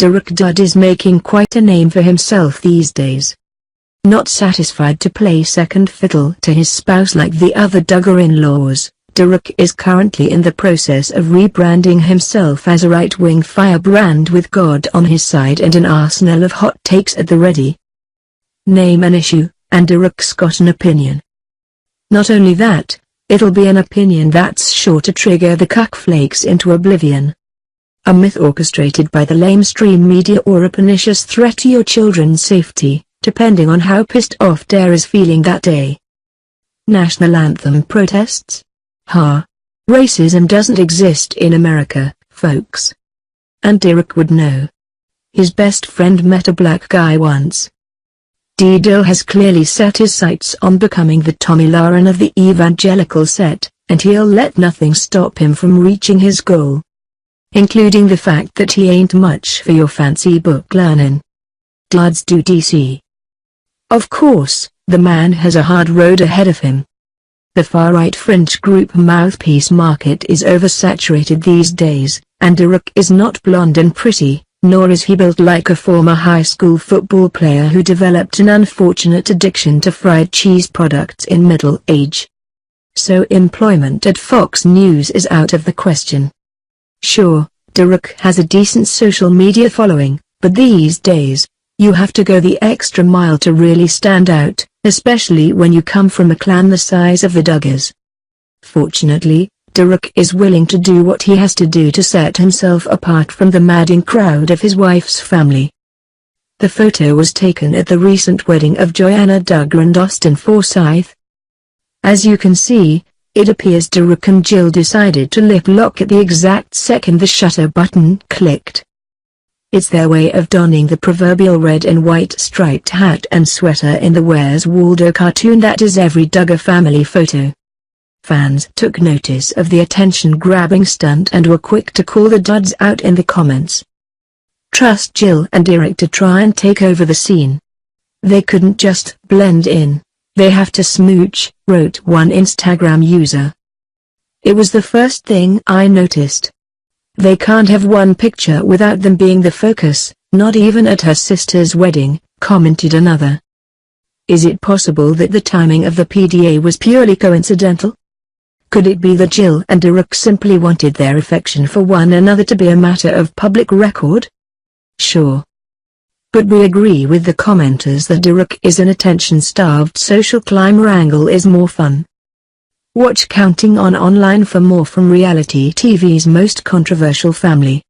Derick Dillard is making quite a name for himself these days. Not satisfied to play second fiddle to his spouse like the other Duggar in-laws, Derick is currently in the process of rebranding himself as a right-wing firebrand with God on his side and an arsenal of hot takes at the ready. Name an issue, and Derick's got an opinion. Not only that, it'll be an opinion that's sure to trigger the cuckflakes into oblivion. A myth orchestrated by the lamestream media or a pernicious threat to your children's safety, depending on how pissed off Dare is feeling that day. National anthem protests? Ha! Racism doesn't exist in America, folks. And Derick would know. His best friend met a black guy once. Dill has clearly set his sights on becoming the Tommy Lauren of the evangelical set, and he'll let nothing stop him from reaching his goal. Including the fact that he ain't much for your fancy book learning. Dillard's do DC. Of course, the man has a hard road ahead of him. The far-right fringe group mouthpiece market is oversaturated these days, and Derick is not blonde and pretty, nor is he built like a former high school football player who developed an unfortunate addiction to fried cheese products in middle age. So employment at Fox News is out of the question. Sure, Derick has a decent social media following, but these days, you have to go the extra mile to really stand out, especially when you come from a clan the size of the Duggars. Fortunately, Derick is willing to do what he has to do to set himself apart from the madding crowd of his wife's family. The photo was taken at the recent wedding of Joanna Duggar and Austin Forsyth. As you can see, it appears Derick and Jill decided to lip lock at the exact second the shutter button clicked. It's their way of donning the proverbial red and white striped hat and sweater in the Where's Waldo cartoon that is every Duggar family photo. Fans took notice of the attention-grabbing stunt and were quick to call the duds out in the comments. Trust Jill and Derick to try and take over the scene. They couldn't just blend in, they have to smooch, wrote one Instagram user. It was the first thing I noticed. They can't have one picture without them being the focus, not even at her sister's wedding, commented another. Is it possible that the timing of the PDA was purely coincidental? Could it be that Jill and Derick simply wanted their affection for one another to be a matter of public record? Sure. But we agree with the commenters that Derick is an attention-starved social climber angle is more fun. Watch Counting On online for more from reality TV's most controversial family.